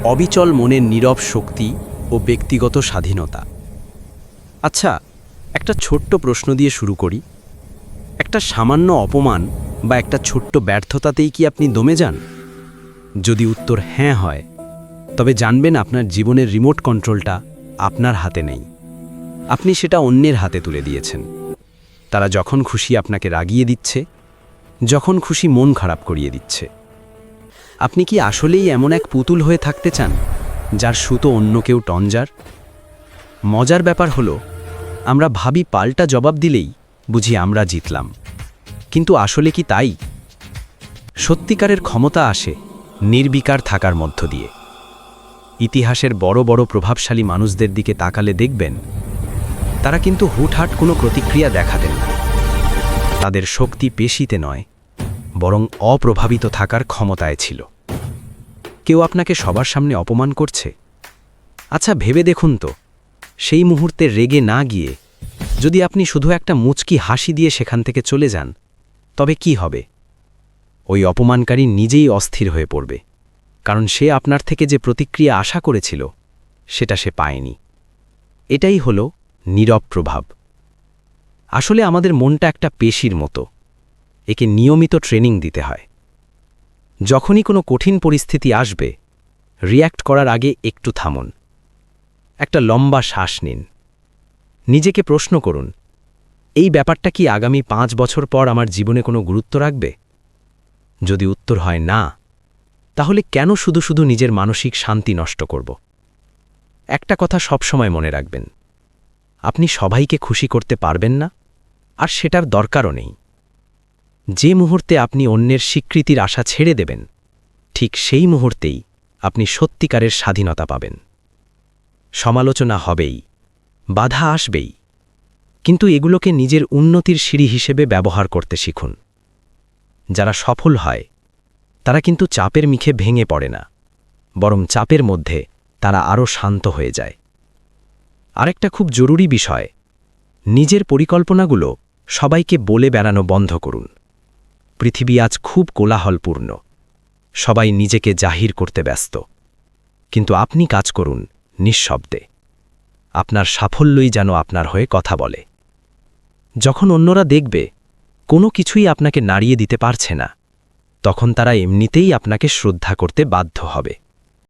অবিচল মনের নীরব শক্তি ও ব্যক্তিগত স্বাধীনতা। আচ্ছা, একটা ছোট্ট প্রশ্ন দিয়ে শুরু করি। একটা সামান্য অপমান বা একটা ছোট্ট ব্যর্থতাতেই কি আপনি দমে যান? যদি উত্তর হ্যাঁ হয়, তবে জানবেন আপনার জীবনের রিমোট কন্ট্রোলটা আপনার হাতে নেই। আপনি সেটা অন্যের হাতে তুলে দিয়েছেন। তারা যখন খুশি আপনাকে রাগিয়ে দিচ্ছে, যখন খুশি মন খারাপ করিয়ে দিচ্ছে। আপনি কি আসলেই এমন এক পুতুল হয়ে থাকতে চান যার সুতো অন্য কেউ টঞ্জার? মজার ব্যাপার হলো, আমরা ভাবি পাল্টা জবাব দিলেই বুঝি আমরা জিতলাম, কিন্তু আসলে কি তাই? সত্যিকারের ক্ষমতা আসে নির্বিকার থাকার মধ্য দিয়ে। ইতিহাসের বড় বড় প্রভাবশালী মানুষদের দিকে তাকালে দেখবেন, তারা কিন্তু হুটহাট কোনো প্রতিক্রিয়া দেখাতেন না। তাদের শক্তি পেশিতে নয়, বরং অপ্রভাবিত থাকার ক্ষমতায় ছিল। কেউ আপনাকে সবার সামনে অপমান করছে, আচ্ছা ভেবে দেখুন তো, সেই মুহূর্তে রেগে না গিয়ে যদি আপনি শুধু একটা মুচকি হাসি দিয়ে সেখান থেকে চলে যান, তবে কি হবে? ওই অপমানকারী নিজেই অস্থির হয়ে পড়বে, কারণ সে আপনার থেকে যে প্রতিক্রিয়া আশা করেছিল সেটা সে পায়নি। এটাই হলো নীরব প্রভাব। আসলে আমাদের মনটা একটা পেশির মতো, একে নিয়মিত ট্রেনিং দিতে হয়। যখনই কোনো কঠিন পরিস্থিতি আসবে, রিয়্যাক্ট করার আগে একটু থামুন, একটা লম্বা শ্বাস নিন, নিজেকে প্রশ্ন করুন, এই ব্যাপারটা কি আগামী 5 বছর পর আমার জীবনে কোনো গুরুত্ব রাখবে? যদি উত্তর হয় না, তাহলে কেন শুধু শুধু নিজের মানসিক শান্তি নষ্ট করব? একটা কথা সবসময় মনে রাখবেন, আপনি সবাইকে খুশি করতে পারবেন না, আর সেটার দরকারও নেই। যে মুহূর্তে আপনি অন্যের স্বীকৃতির আশা ছেড়ে দেবেন, ঠিক সেই মুহূর্তেই আপনি সত্যিকারের স্বাধীনতা পাবেন। সমালোচনা হবেই, বাধা আসবেই, কিন্তু এগুলোকে নিজের উন্নতির সিঁড়ি হিসেবে ব্যবহার করতে শিখুন। যারা সফল হয়, তারা কিন্তু চাপের মুখে ভেঙে পড়ে না, বরং চাপের মধ্যে তারা আরও শান্ত হয়ে যায়। আরেকটা খুব জরুরি বিষয়, নিজের পরিকল্পনাগুলো সবাইকে বলে বেড়ানো বন্ধ করুন। পৃথিবী আজ খুব কোলাহলপূর্ণ, সবাই নিজেকে জাহির করতে ব্যস্ত, কিন্তু আপনি কাজ করুন নিঃশব্দে। আপনার সাফল্যই যেন আপনার হয়ে কথা বলে। যখন অন্যরা দেখবে কোনো কিছুই আপনাকে নাড়িয়ে দিতে পারছে না, তখন তারা এমনিতেই আপনাকে শ্রদ্ধা করতে বাধ্য হবে।